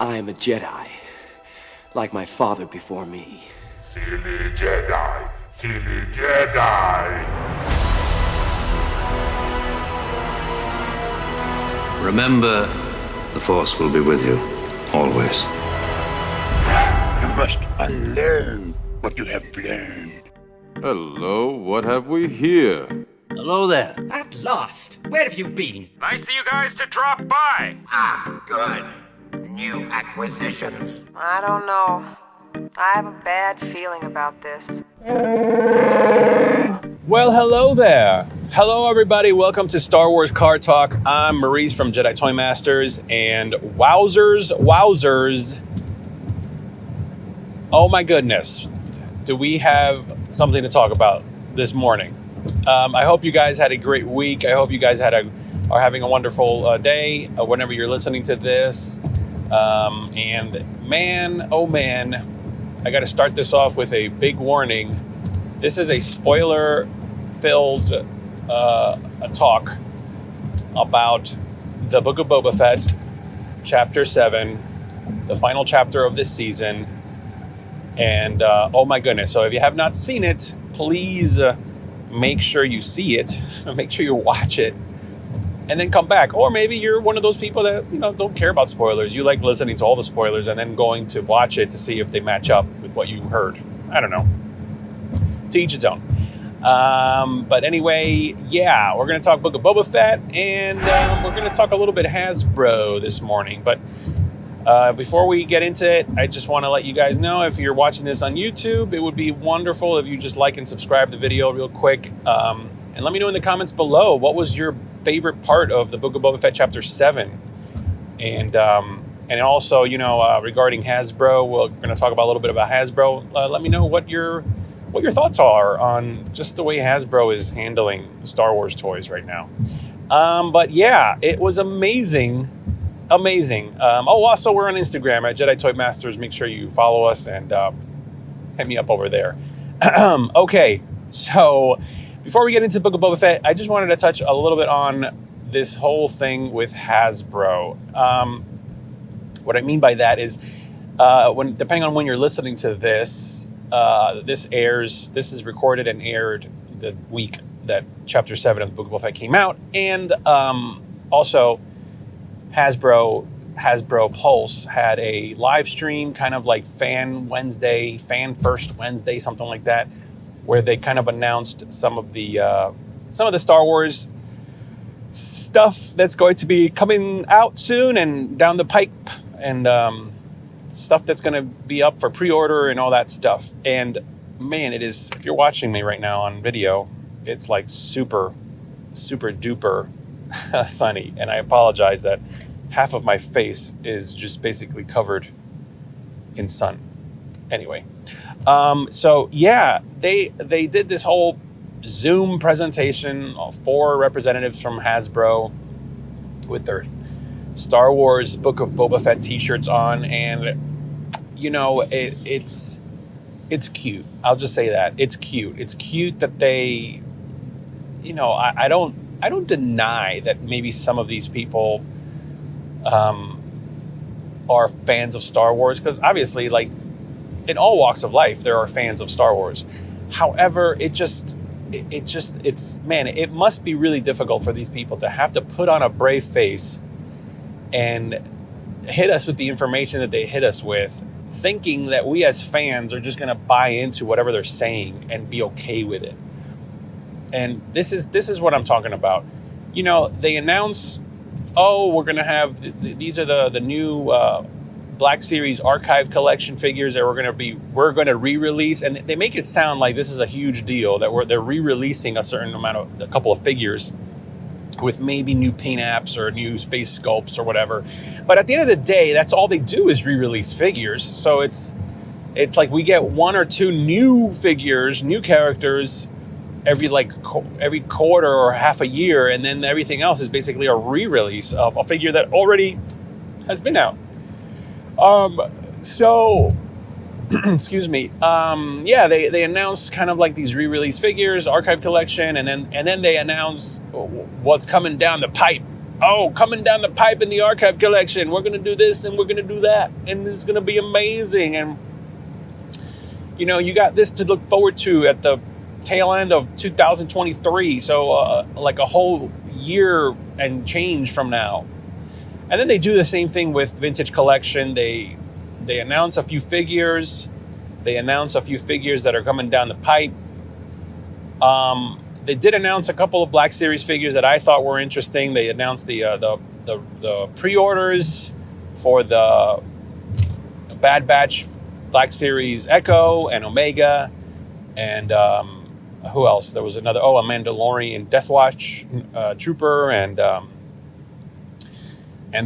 I am a Jedi, like my father before me. Silly Jedi! Silly Jedi! Remember, the Force will be with you, always. You must unlearn what you have learned. Hello, what have we here? Hello there. At last! Where have you been? Nice of you guys to drop by. Ah, good. New acquisitions. I don't know. I have a bad feeling about this. Well, hello there. Hello, everybody. Welcome to Star Wars Car Talk. I'm Maurice from Jedi Toy Masters, and wowzers. Oh my goodness. Do we have something to talk about this morning? I hope you guys had a great week. I hope you guys are having a wonderful day whenever you're listening to this. And man, oh man, I got to start this off with a big warning. This is a spoiler-filled talk about the Book of Boba Fett, Chapter 7, the final chapter of this season. And oh my goodness, so if you have not seen it, please make sure you see it, make sure you watch it, and then come back. Or maybe you're one of those people that, don't care about spoilers. You like listening to all the spoilers and then going to watch it to see if they match up with what you heard. I don't know. To each its own. But anyway, yeah, we're going to talk Book of Boba Fett, and we're going to talk a little bit Hasbro this morning. But before we get into it, I just want to let you guys know, if you're watching this on YouTube, it would be wonderful if you just like and subscribe the video real quick. And let me know in the comments below, what was your favorite part of the Book of Boba Fett Chapter 7? And also, regarding Hasbro, we're going to talk about a little bit about Hasbro. Let me know what your thoughts are on just the way Hasbro is handling Star Wars toys right now. But yeah, it was amazing. Also, we're on Instagram at Jedi Toy Masters. Make sure you follow us and hit me up over there. Okay, so before we get into Book of Boba Fett, I just wanted to touch a little bit on this whole thing with Hasbro. What I mean by that is, depending on when you're listening to this, this is recorded and aired the week that Chapter 7 of the Book of Boba Fett came out, and also Hasbro Pulse had a live stream, kind of like Fan First Wednesday, something like that, where they kind of announced some of the Star Wars stuff that's going to be coming out soon and down the pipe, and stuff that's going to be up for pre-order and all that stuff. And man, it is, if you're watching me right now on video, it's like super, super duper sunny. And I apologize that half of my face is just basically covered in sun. Anyway, so yeah, they did this whole Zoom presentation, 4 representatives from Hasbro with their Star Wars Book of Boba Fett t-shirts on, and it's cute. I'll just say that it's cute. It's cute that they, I don't deny that maybe some of these people are fans of Star Wars, because obviously, like, in all walks of life, there are fans of Star Wars. However, it must be really difficult for these people to have to put on a brave face and hit us with the information that they hit us with, thinking that we as fans are just going to buy into whatever they're saying and be okay with it. And this is what I'm talking about. They announce, we're going to have these are the new Black Series Archive Collection figures that we're going to re-release, and they make it sound like this is a huge deal, that they're re-releasing a couple of figures with maybe new paint apps or new face sculpts or whatever. But at the end of the day, that's all they do is re-release figures. So it's like we get 1 or 2 new figures, new characters every quarter or half a year, and then everything else is basically a re-release of a figure that already has been out. So excuse me. They announced kind of like these re-release figures, archive collection, and then they announced what's coming down the pipe oh, coming down the pipe in the archive collection, we're going to do this and we're going to do that, and it's going to be amazing. And, you know, you got this to look forward to at the tail end of 2023. So like a whole year and change from now. And then they do the same thing with Vintage Collection. They announce a few figures. They announce a few figures that are coming down the pipe. They did announce a couple of Black Series figures that I thought were interesting. They announced the pre-orders for the Bad Batch Black Series Echo and Omega, and who else? There was another. Oh, a Mandalorian Death Watch Trooper, and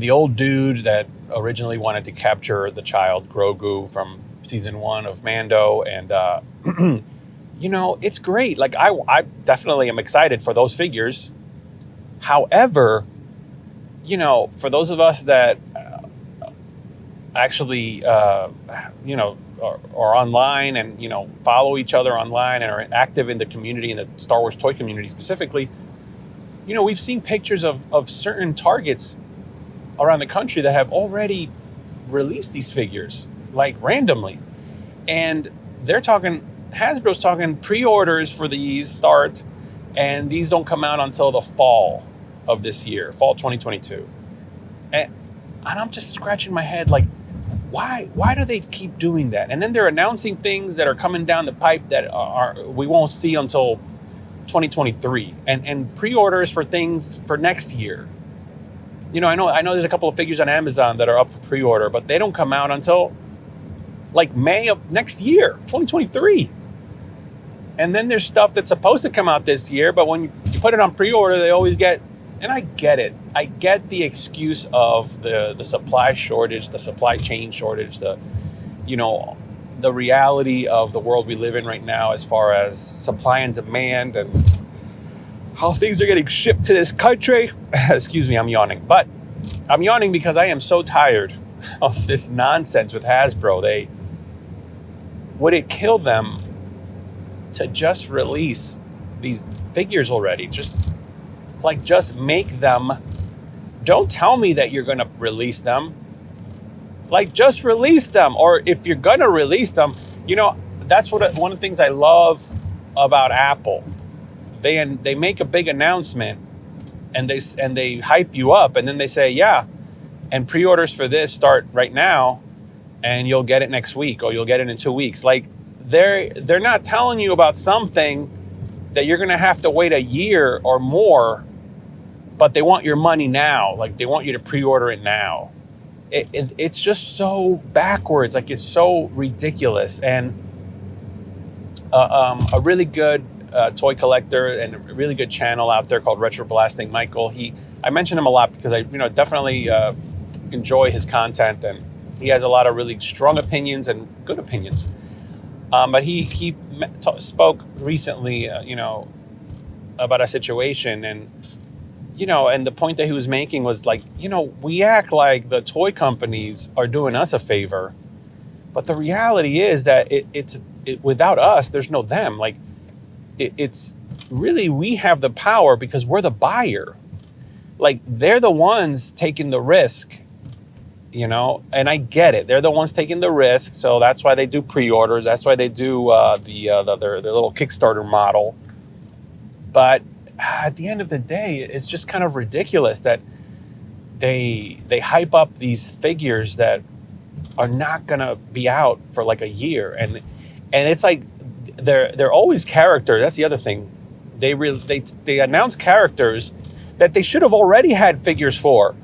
the old dude that originally wanted to capture the child Grogu from season 1 of Mando, and you know, it's great. Like I definitely am excited for those figures. However, you know, for those of us that actually, you know, are online and, you know, follow each other online and are active in the community, in the Star Wars toy community specifically, you know, we've seen pictures of certain Targets around the country that have already released these figures, like randomly. And they're talking, Hasbro's talking pre-orders for these start, and these don't come out until the fall of this year, fall 2022. And I'm just scratching my head like, why do they keep doing that? And then they're announcing things that are coming down the pipe that we won't see until 2023, and pre-orders for things for next year. You know, I know there's a couple of figures on Amazon that are up for pre-order, but they don't come out until like May of next year, 2023. And then there's stuff that's supposed to come out this year, but when you put it on pre-order, they always get, and I get it. I get the excuse of the supply shortage, the supply chain shortage, you know, the reality of the world we live in right now as far as supply and demand and how things are getting shipped to this country. Excuse me, I'm yawning. But I'm yawning because I am so tired of this nonsense with Hasbro. Would it kill them to just release these figures already? Just make them. Don't tell me that you're going to release them. Like, just release them. Or if you're going to release them, you know, that's one of the things I love about Apple. They make a big announcement and they hype you up, and then they say, yeah, and pre-orders for this start right now, and you'll get it next week, or you'll get it in 2 weeks. Like, they're not telling you about something that you're going to have to wait a year or more, but they want your money now. Like, they want you to pre-order it now. It's just so backwards. Like, it's so ridiculous. And a really good toy collector and a really good channel out there called Retro Blasting Michael. I mention him a lot because I definitely enjoy his content, and he has a lot of really strong opinions and good opinions. But he spoke recently, about a situation, and and the point that he was making was like, we act like the toy companies are doing us a favor, but the reality is that it's without us, there's no them. Like, it's really, we have the power because we're the buyer. Like, they're the ones taking the risk, and I get it. They're the ones taking the risk, so that's why they do pre-orders. That's why they do their little Kickstarter model. But at the end of the day, it's just kind of ridiculous that they hype up these figures that are not gonna be out for like a year, and it's like they're always characters. That's the other thing. They announce characters that they should have already had figures for.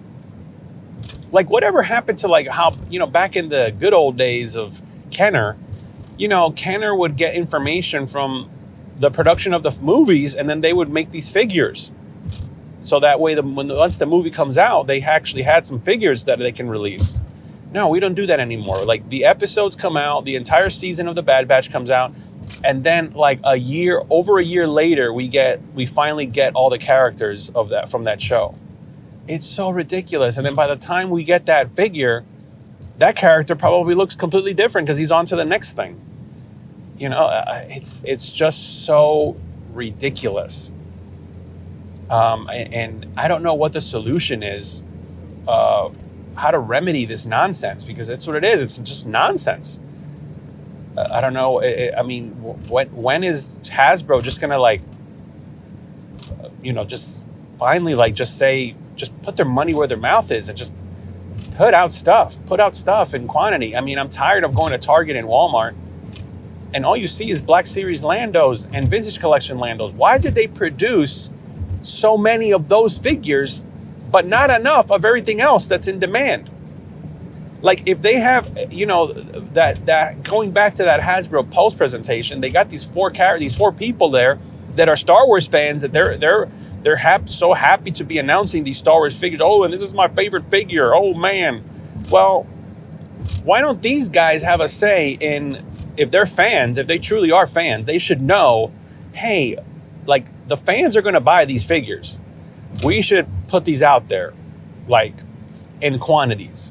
Like, whatever happened to, like, how, back in the good old days of Kenner, Kenner would get information from the production of the movies, and then they would make these figures. So that way, once the movie comes out, they actually had some figures that they can release. No, we don't do that anymore. Like, the episodes come out, the entire season of the Bad Batch comes out, and then like over a year later, we finally get all the characters from that show. It's so ridiculous. And then by the time we get that figure, that character probably looks completely different because he's on to the next thing. It's just so ridiculous. And I don't know what the solution is, how to remedy this nonsense, because that's what it is. It's just nonsense. I don't know. I mean, when is Hasbro just gonna like, just finally like just put their money where their mouth is and just put out stuff in quantity. I mean, I'm tired of going to Target and Walmart and all you see is Black Series Landos and Vintage Collection Landos. Why did they produce so many of those figures, but not enough of everything else that's in demand? Like, if they have, that going back to that Hasbro post presentation, they got these four people there that are Star Wars fans, that they're so happy to be announcing these Star Wars figures. Oh, and this is my favorite figure. Oh man. Well, why don't these guys have a say in, if they're fans, if they truly are fans, they should know, hey, like, the fans are going to buy these figures. We should put these out there, like, in quantities.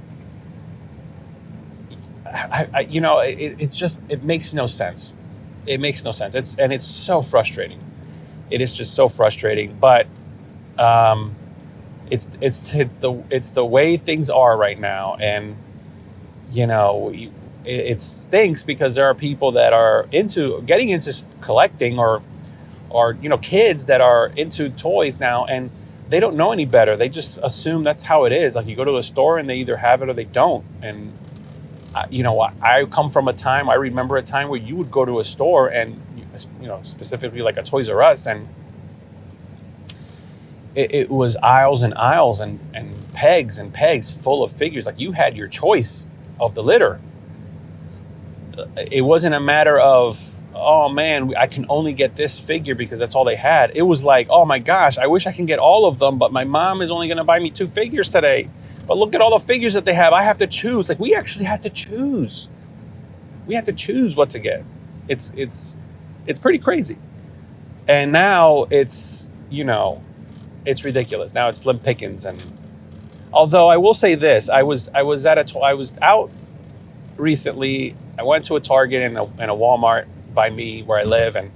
It makes no sense. It makes no sense. It's so frustrating. It is just so frustrating. But it's the way things are right now, and it stinks because there are people that are getting into collecting, or kids that are into toys now, and they don't know any better. They just assume that's how it is. Like, you go to a store and they either have it or they don't. And I come from I remember a time where you would go to a store and, specifically like a Toys R Us, and it was aisles and aisles and pegs full of figures. Like, you had your choice of the litter. It wasn't a matter of, oh man, I can only get this figure because that's all they had. It was like, oh my gosh, I wish I can get all of them, but my mom is only going to buy me 2 figures today. But look at all the figures that they have. I have to choose. Like, we actually had to choose. We had to choose what to get. It's pretty crazy. And now it's ridiculous. Now it's slim pickings. And although I will say this, I was out recently. I went to a Target and a Walmart by me where I live, and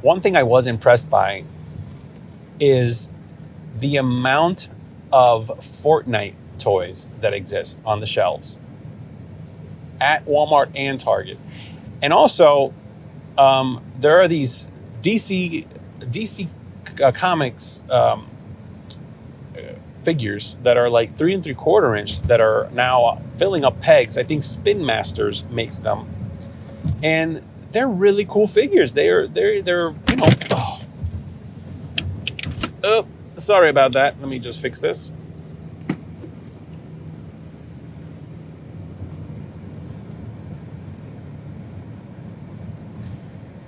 one thing I was impressed by is the amount of Fortnite toys that exist on the shelves at Walmart and Target. And also, there are these DC Comics figures that are like 3 3/4 inch that are now filling up pegs. I think Spin Masters makes them, and they're really cool figures. They're Oh, sorry about that. Let me just fix this.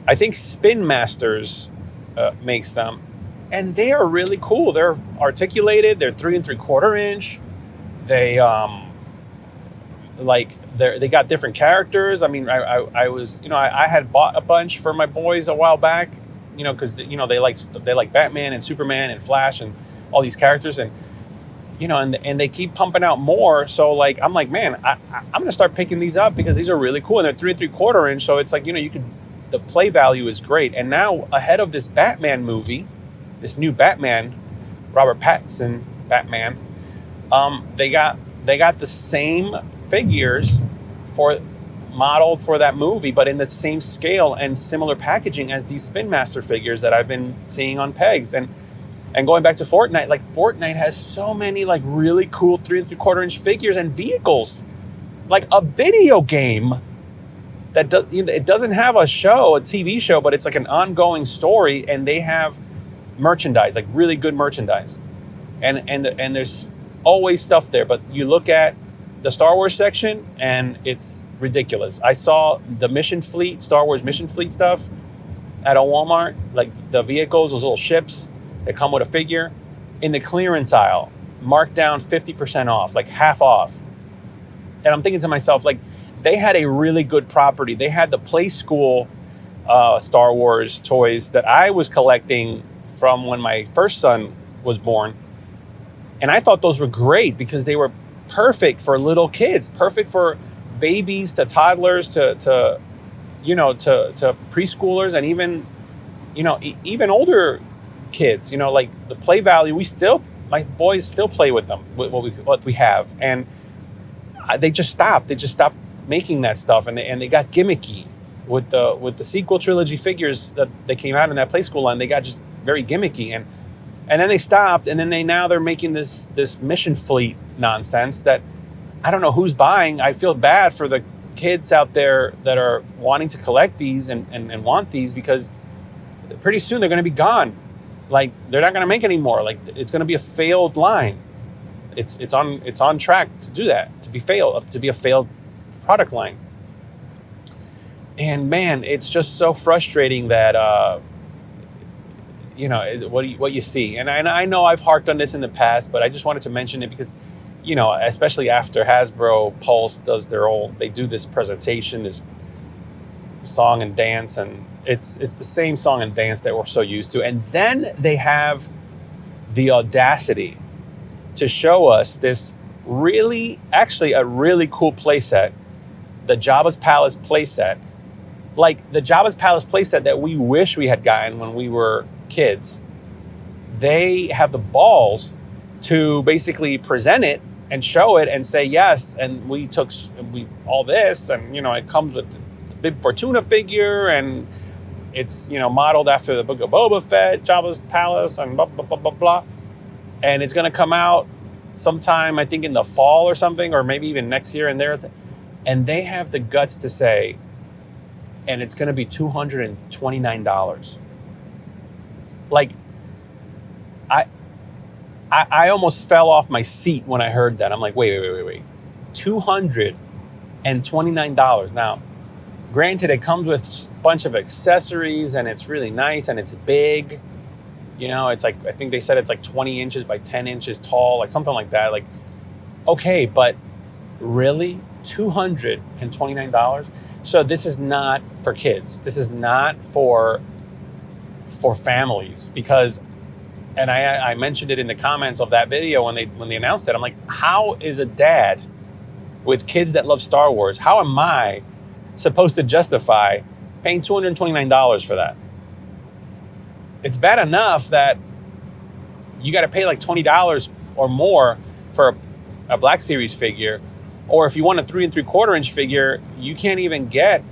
I think Spin Masters makes them, and they are really cool. They're articulated. They're 3 3/4 inch. They they got different characters. I mean, I was I had bought a bunch for my boys a while back, because they like Batman and Superman and Flash and all these characters, and and they keep pumping out more. So like, I'm like, man, I'm gonna start picking these up because these are really cool, and they're 3 3/4 inch. So it's like, the play value is great. And now, ahead of this Batman movie, this new Batman, Robert Pattinson Batman, they got the same figures modeled for that movie, but in the same scale and similar packaging as these Spin Master figures that I've been seeing on pegs. And going back to Fortnite, like, Fortnite has so many like really cool 3 3/4 inch figures and vehicles, like a video game that it doesn't have a TV show, but it's like an ongoing story, and they have merchandise, like really good merchandise, and there's always stuff there. But you look at the Star Wars section, and it's ridiculous. I saw the Star Wars Mission Fleet stuff at a Walmart, like the vehicles, those little ships that come with a figure, in the clearance aisle, marked down 50% off, like half off. And I'm thinking to myself, like, they had a really good property. They had the Play School Star Wars toys that I was collecting from when my first son was born. And I thought those were great because they were perfect for little kids, perfect for babies to toddlers to preschoolers, and even older kids. You know, like the play value, my boys still play with them, with what we have, and they just stopped. They just stopped making that stuff, and they got gimmicky with the sequel trilogy figures that they came out in that Play School line. They got just very gimmicky, and then they stopped, and then they're making this mission fleet nonsense that I don't know who's buying. I feel bad for the kids out there that are wanting to collect these and want these, because pretty soon they're going to be gone. Like, they're not going to make any more. Like, it's going to be a failed line. It's on track to do that, to be a failed product line. And man, it's just so frustrating that you know what you see. And I know I've harked on this in the past, but I just wanted to mention it because, you know, especially after Hasbro Pulse they do this presentation, this song and dance, and it's the same song and dance that we're so used to. And then they have the audacity to show us this a really cool playset, the Jabba's Palace playset. Like the Jabba's Palace playset that we wish we had gotten when we were kids. They have the balls to basically present it and show it and say, yes, and we all this, and, you know, it comes with the Bib Fortuna figure, and it's, you know, modeled after the Book of Boba Fett, Jabba's Palace, and blah, blah, blah, blah, blah. And it's going to come out sometime, I think, in the fall or something, or maybe even next year. And they have the guts to say, and it's going to be $229. Like, I almost fell off my seat when I heard that. I'm like, wait. $229. Now, granted, it comes with a bunch of accessories, and it's really nice, and it's big. You know, it's like, I think they said it's like 20 inches by 10 inches tall, like something like that. Like, okay, but really? $229? So this is not for kids. This is not for families, because, and I mentioned it in the comments of that video when they announced it. I'm like, how is a dad with kids that love Star Wars, how am I supposed to justify paying $229 for that? It's bad enough that you got to pay like $20 or more for a Black Series figure. Or if you want a 3 3/4 inch figure, you can't even get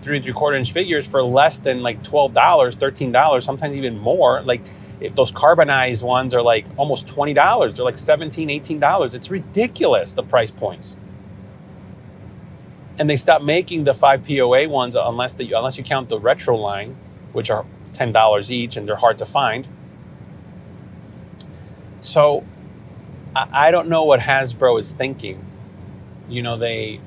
3 3/4 inch figures for less than like $12, $13, sometimes even more. Like, if those carbonized ones are like almost $20, they're like $17, $18. It's ridiculous, the price points. And they stopped making the 5 POA ones unless you count the retro line, which are $10 each, and they're hard to find. So I don't know what Hasbro is thinking. You know, the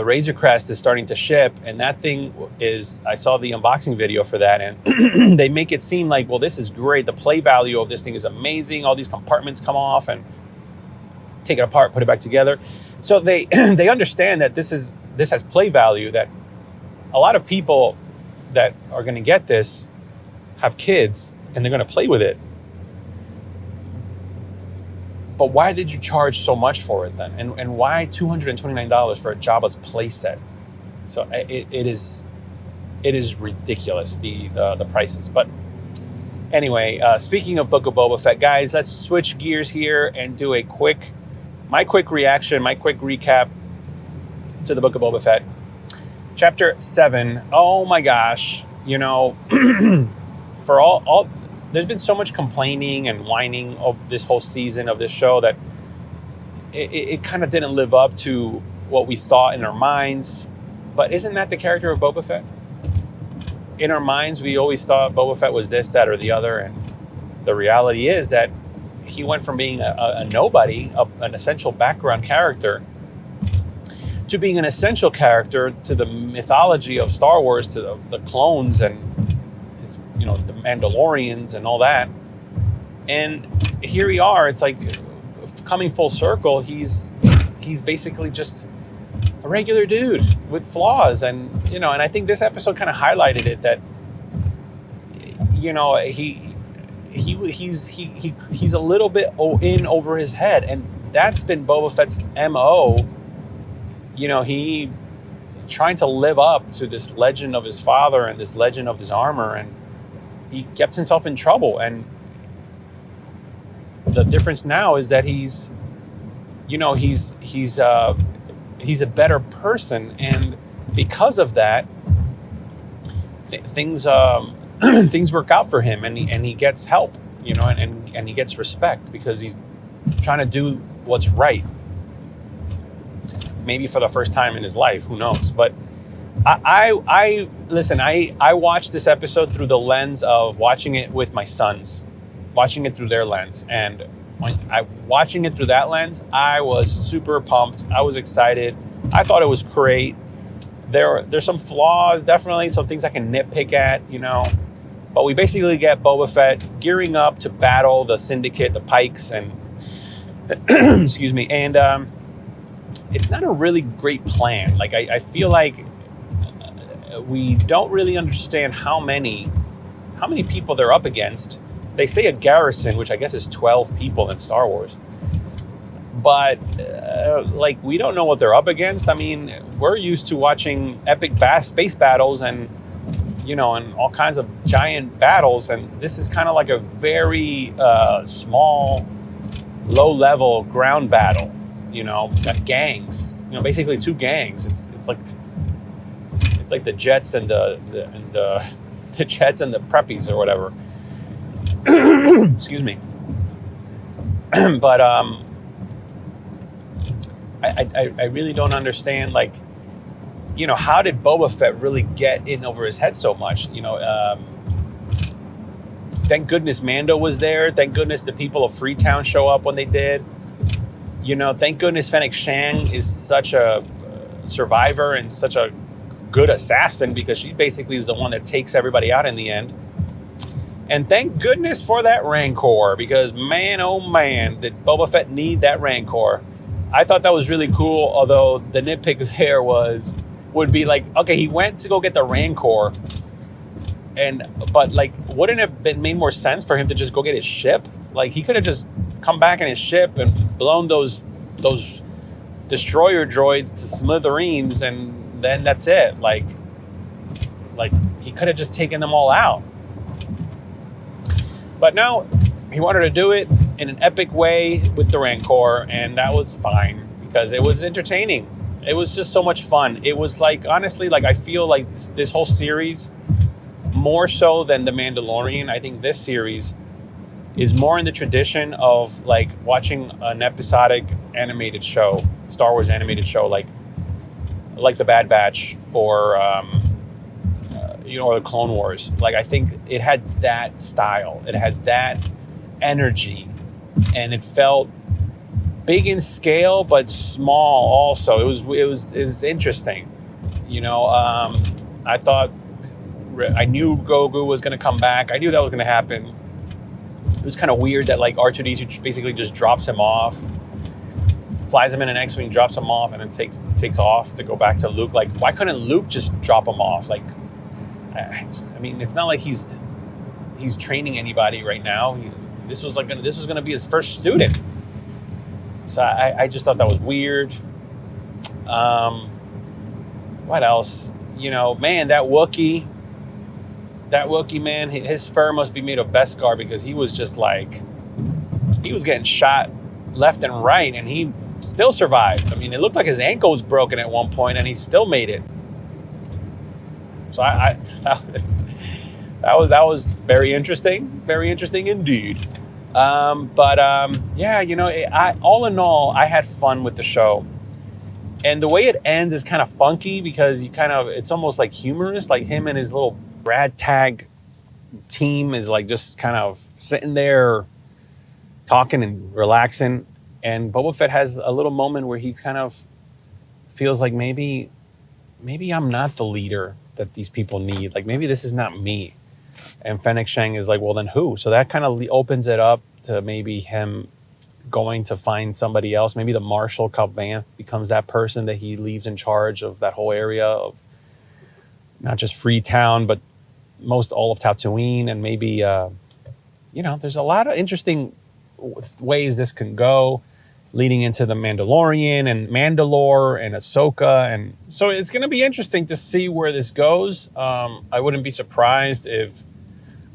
Razor Crest is starting to ship, and that thing is, I saw the unboxing video for that, and they make it seem like, well, this is great. The play value of this thing is amazing. All these compartments come off, and take it apart, put it back together. So they understand that this has play value, that a lot of people that are going to get this have kids, and they're going to play with it. But why did you charge so much for it then? And why $229 for a Jabba's playset? So it is ridiculous, the prices. But anyway, speaking of Book of Boba Fett, guys, let's switch gears here and do my quick reaction, my quick recap to the Book of Boba Fett. Chapter 7. Oh my gosh. You know, for all there's been so much complaining and whining of this whole season of this show that it kind of didn't live up to what we thought in our minds. But isn't that the character of Boba Fett? In our minds, we always thought Boba Fett was this, that, or the other. And the reality is that he went from being a nobody, an essential background character, to being an essential character to the mythology of Star Wars, to the clones and, you know, the Mandalorians and all that. And here we are. It's like coming full circle. He's basically just a regular dude with flaws, and, you know, and I think this episode kind of highlighted it, that, you know, he's a little bit in over his head, and that's been Boba Fett's MO. You know, he trying to live up to this legend of his father and this legend of his armor, and he kept himself in trouble. And the difference now is that he's a better person, and because of that, things things work out for him, and he gets help, and he gets respect because he's trying to do what's right. Maybe for the first time in his life, who knows? But I listen. I watched this episode through the lens of watching it with my sons, watching it through their lens, and watching it through that lens, I was super pumped. I was excited. I thought it was great. There's some flaws, definitely some things I can nitpick at, but we basically get Boba Fett gearing up to battle the Syndicate, the Pikes, and excuse me, and it's not a really great plan. Like I feel like we don't really understand how many people they're up against. They say a garrison, which I guess is 12 people in Star Wars. But, we don't know what they're up against. I mean, we're used to watching epic space battles and, and all kinds of giant battles. And this is kind of like a very small, low-level ground battle, gangs. Basically two gangs. It's like the Jets and the Jets and the Preppies or whatever. Excuse me. But I really don't understand, how did Boba Fett really get in over his head so much? Thank goodness Mando was there. Thank goodness the people of Freetown show up when they did. Thank goodness Fennec Shand is such a survivor and such a good assassin, because she basically is the one that takes everybody out in the end. And thank goodness for that Rancor, because man, oh man, did Boba Fett need that Rancor. I thought that was really cool, although the nitpick there would be like, okay, he went to go get the Rancor, but wouldn't it have made more sense for him to just go get his ship? Like, he could have just come back in his ship and blown those destroyer droids to smithereens, and then that's it. Like he could have just taken them all out. But no, he wanted to do it in an epic way with the Rancor, and that was fine because it was entertaining. It was just so much fun. It was honestly, I feel like this whole series, more so than The Mandalorian, I think this series is more in the tradition of watching an episodic animated show, Star Wars animated show, like The Bad Batch or or the Clone Wars. I think it had that style. It had that energy, and it felt big in scale but small also. It was interesting. I thought, I knew Grogu was going to come back. I knew that was going to happen. It was kind of weird that R2-D2 basically just drops him off, flies him in an X-Wing, drops him off, and then takes off to go back to Luke. Why couldn't Luke just drop him off? I mean, it's not like he's training anybody right now. This was going to be his first student. So I just thought that was weird. What else? Man, that Wookiee, man, his fur must be made of Beskar, because he was just he was getting shot left and right, and he still survived. I mean, it looked like his ankle was broken at one point, and he still made it. So that was very interesting indeed. Yeah, all in all, I had fun with the show, and the way it ends is kind of funky because it's almost humorous, him and his little ragtag team is just kind of sitting there talking and relaxing, and Boba Fett has a little moment where he kind of feels like maybe I'm not the leader that these people need. Maybe this is not me. And Fennec Shand is well, then who? So that kind of opens it up to maybe him going to find somebody else. Maybe the Marshal Cobb Vanth becomes that person that he leaves in charge of that whole area of not just Freetown, but all of Tatooine. And maybe, there's a lot of interesting ways this can go, leading into the Mandalorian and Mandalore and Ahsoka. And so it's going to be interesting to see where this goes. I wouldn't be surprised if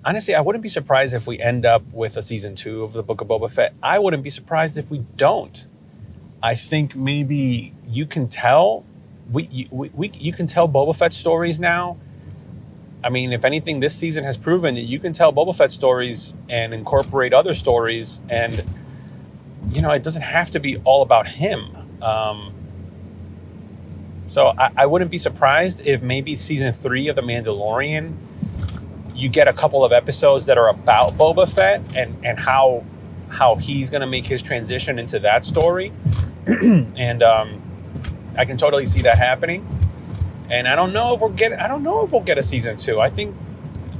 honestly, I wouldn't be surprised if we end up with a season 2 of the Book of Boba Fett. I wouldn't be surprised if we don't. I think maybe you can tell you can tell Boba Fett stories now. I mean, if anything, this season has proven that you can tell Boba Fett stories and incorporate other stories, and it doesn't have to be all about him. So I wouldn't be surprised if maybe season 3 of The Mandalorian, you get a couple of episodes that are about Boba Fett and how he's going to make his transition into that story. And I can totally see that happening. And I don't know if we'll get a season 2. I think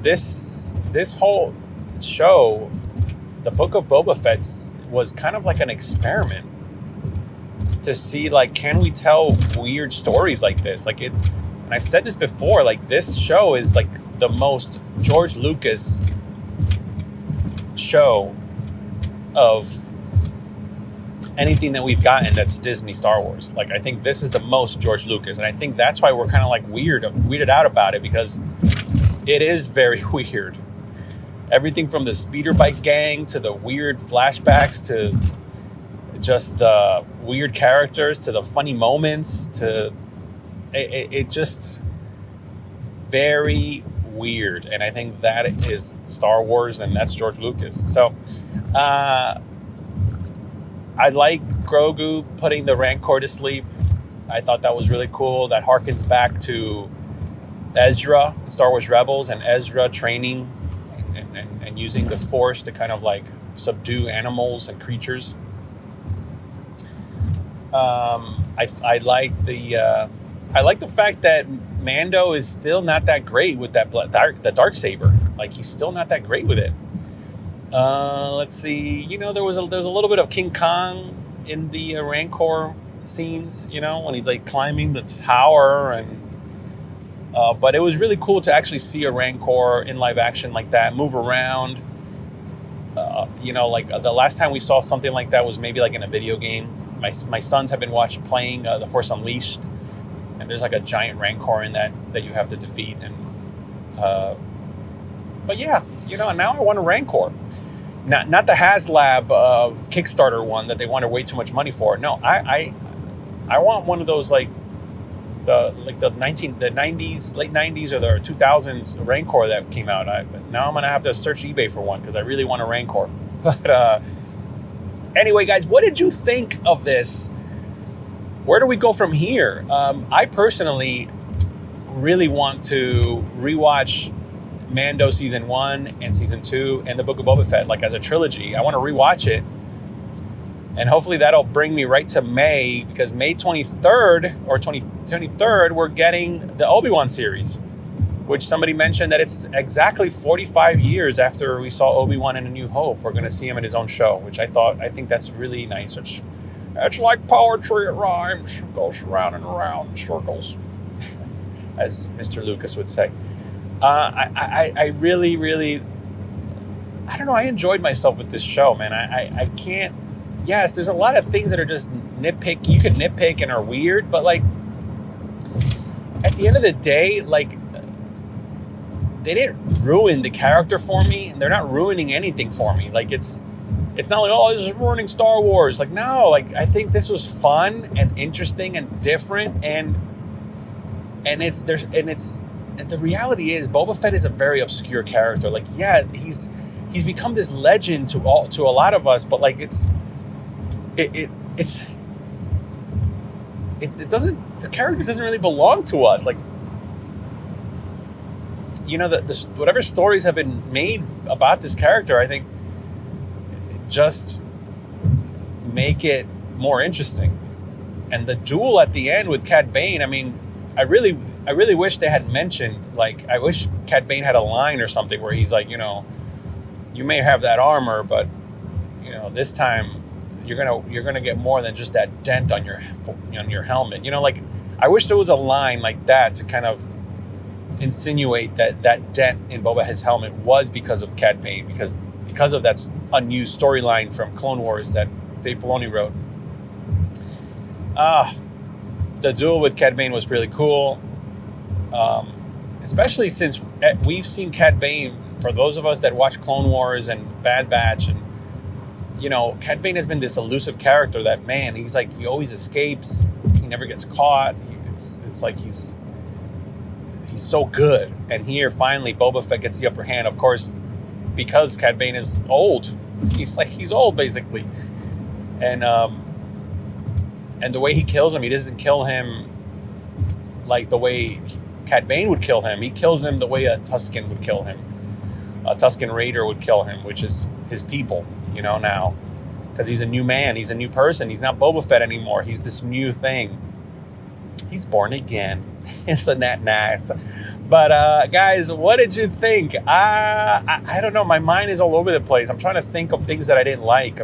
this whole show, the Book of Boba Fett, was kind of like an experiment to see, like, can we tell weird stories like this? Like, and I've said this before, like, this show is like the most George Lucas show of anything that we've gotten that's Disney Star Wars. Like, I think this is the most George Lucas, and I think that's why we're kind of like weirded out about it, because it is very weird. Everything from the speeder bike gang to the weird flashbacks to just the weird characters to the funny moments to it just very weird. And I think that is Star Wars, and that's George Lucas. So I like Grogu putting the Rancor to sleep. I thought that was really cool. That harkens back to Ezra, Star Wars Rebels, and Ezra training and using the Force to kind of like subdue animals and creatures. I like the fact that Mando is still not that great with the Darksaber. Like, he's still not that great with it. Let's see. There was a little bit of King Kong in the Rancor scenes. When he's like climbing the tower, and but it was really cool to actually see a Rancor in live action like that, move around. Like the last time we saw something like that was maybe like in a video game. My sons have been playing The Force Unleashed, and there's like a giant Rancor in that you have to defeat. And but yeah, now I want a Rancor. Not the HasLab Kickstarter one that they wanted way too much money for. No, I want one of those like the 90s, late 90s or the 2000s Rancor that came out. Now I'm gonna have to search eBay for one because I really want a Rancor. But anyway, guys, what did you think of this? Where do we go from here? I personally really want to rewatch Mando season 1 and season 2 and the Book of Boba Fett, like as a trilogy. I want to rewatch it, and hopefully that'll bring me right to May, because May 23rd or 23rd we're getting the Obi-Wan series, which somebody mentioned that it's exactly 45 years after we saw Obi-Wan in A New Hope. We're going to see him in his own show, which I think that's really nice. It's like poetry, it rhymes, goes round and around in circles, as Mr. Lucas would say. I really, really, I don't know, I enjoyed myself with this show, man. I can't, yes, there's a lot of things that are just nitpick, you can nitpick and are weird, but like, at the end of the day, like, they didn't ruin the character for me, and they're not ruining anything for me. Like, it's not like, oh, this is ruining Star Wars. Like, no, like, I think this was fun and interesting and different, and the reality is Boba Fett is a very obscure character. Like, yeah, he's become this legend to a lot of us, but like the character doesn't really belong to us. Like, whatever stories have been made about this character, I think just make it more interesting. And the duel at the end with Cad Bane, I mean, I really wish they had mentioned, like, I wish Cad Bane had a line or something where he's like, you may have that armor, but this time you're gonna get more than just that dent on your helmet. Like, I wish there was a line like that to kind of insinuate that dent in Boba Fett's helmet was because of Cad Bane, because of that unused storyline from Clone Wars that Dave Filoni wrote. The duel with Cad Bane was really cool, especially since we've seen Cad Bane for those of us that watch Clone Wars and Bad Batch, and you know, Cad Bane has been this elusive character that, man, he's like, he always escapes, he never gets caught. It's like he's so good. And here finally Boba Fett gets the upper hand, of course, because Cad Bane is old. He's old basically. And the way he kills him, he doesn't kill him like the way Cad Bane would kill him. He kills him the way a Tusken would kill him. A Tusken Raider would kill him, which is his people, you know, now. Because he's a new man, he's a new person. He's not Boba Fett anymore. He's this new thing. He's born again. It's a nice. But guys, what did you think? I don't know. My mind is all over the place. I'm trying to think of things that I didn't like.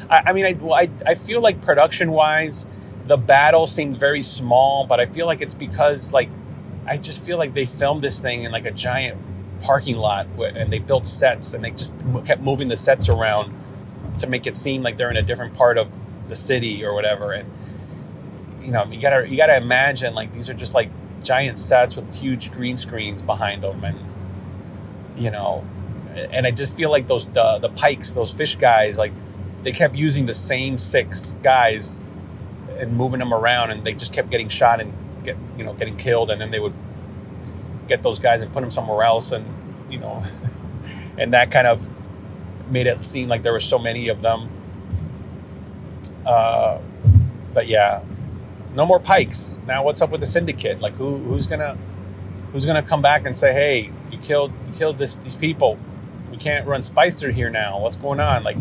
I feel like production-wise, the battle seemed very small, but I feel like it's because I just feel like they filmed this thing in like a giant parking lot, and they built sets, and they just kept moving the sets around to make it seem like they're in a different part of the city or whatever. And you know, you gotta imagine like these are just like giant sets with huge green screens behind them, and you know, and I just feel like the pikes, those fish guys, like they kept using the same 6 guys and moving them around, and they just kept getting shot and getting killed, and then they would get those guys and put them somewhere else, and you know, and that kind of made it seem like there were so many of them. But yeah, no more pikes. Now what's up with the syndicate? Like who's gonna come back and say, hey, you killed these people, we can't run spice through here now, what's going on? Like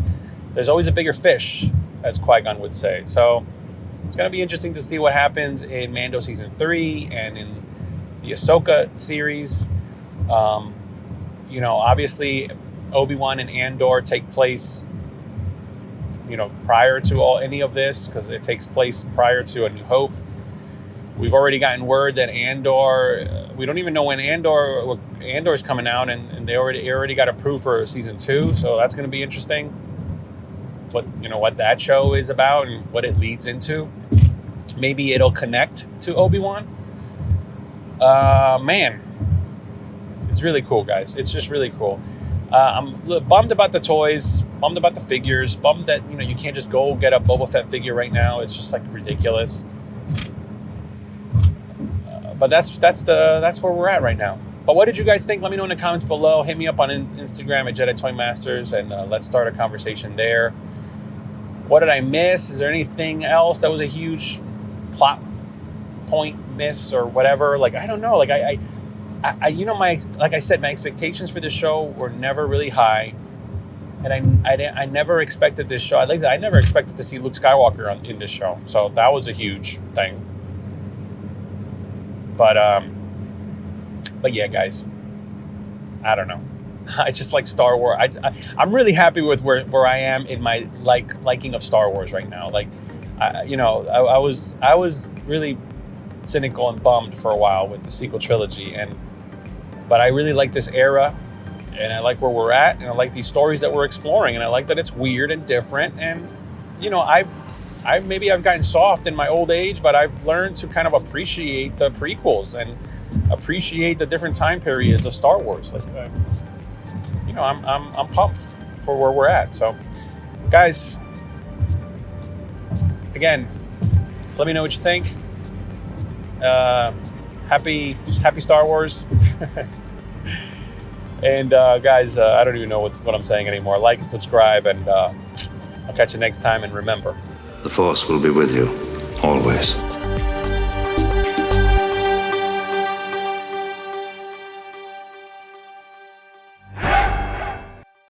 there's always a bigger fish, as Qui-Gon would say. So it's going to be interesting to see what happens in Mando Season 3 and in the Ahsoka series. You know, obviously Obi-Wan and Andor take place, you know, prior to any of this, because it takes place prior to A New Hope. We've already gotten word that Andor, we don't even know when Andor's coming out, and they already got approved for Season 2, so that's going to be interesting. What that show is about and what it leads into. Maybe it'll connect to Obi-Wan. Man, it's really cool, guys. It's just really cool. I'm bummed about the toys, bummed about the figures, bummed that you can't just go get a Boba Fett figure right now. It's just like ridiculous. But that's where we're at right now. But what did you guys think? Let me know in the comments below. Hit me up on Instagram at Jedi Toy Masters, and let's start a conversation there. What did I miss? Is there anything else that was a huge plot point miss or whatever? Like, I don't know. Like I like I said, my expectations for this show were never really high, and I never expected this show. I never expected to see Luke Skywalker in this show. So that was a huge thing. But yeah, guys, I don't know. I just like Star Wars. I'm really happy with where I am in my liking of Star Wars right now. Like, I was really cynical and bummed for a while with the sequel trilogy, but I really like this era, and I like where we're at, and I like these stories that we're exploring, and I like that it's weird and different. And I've gotten soft in my old age, but I've learned to kind of appreciate the prequels and appreciate the different time periods of Star Wars. Like, I'm pumped for where we're at. So, guys, again, let me know what you think. Happy Star Wars. And guys, I don't even know what I'm saying anymore. Like and subscribe, and I'll catch you next time. And remember, The Force will be with you, always.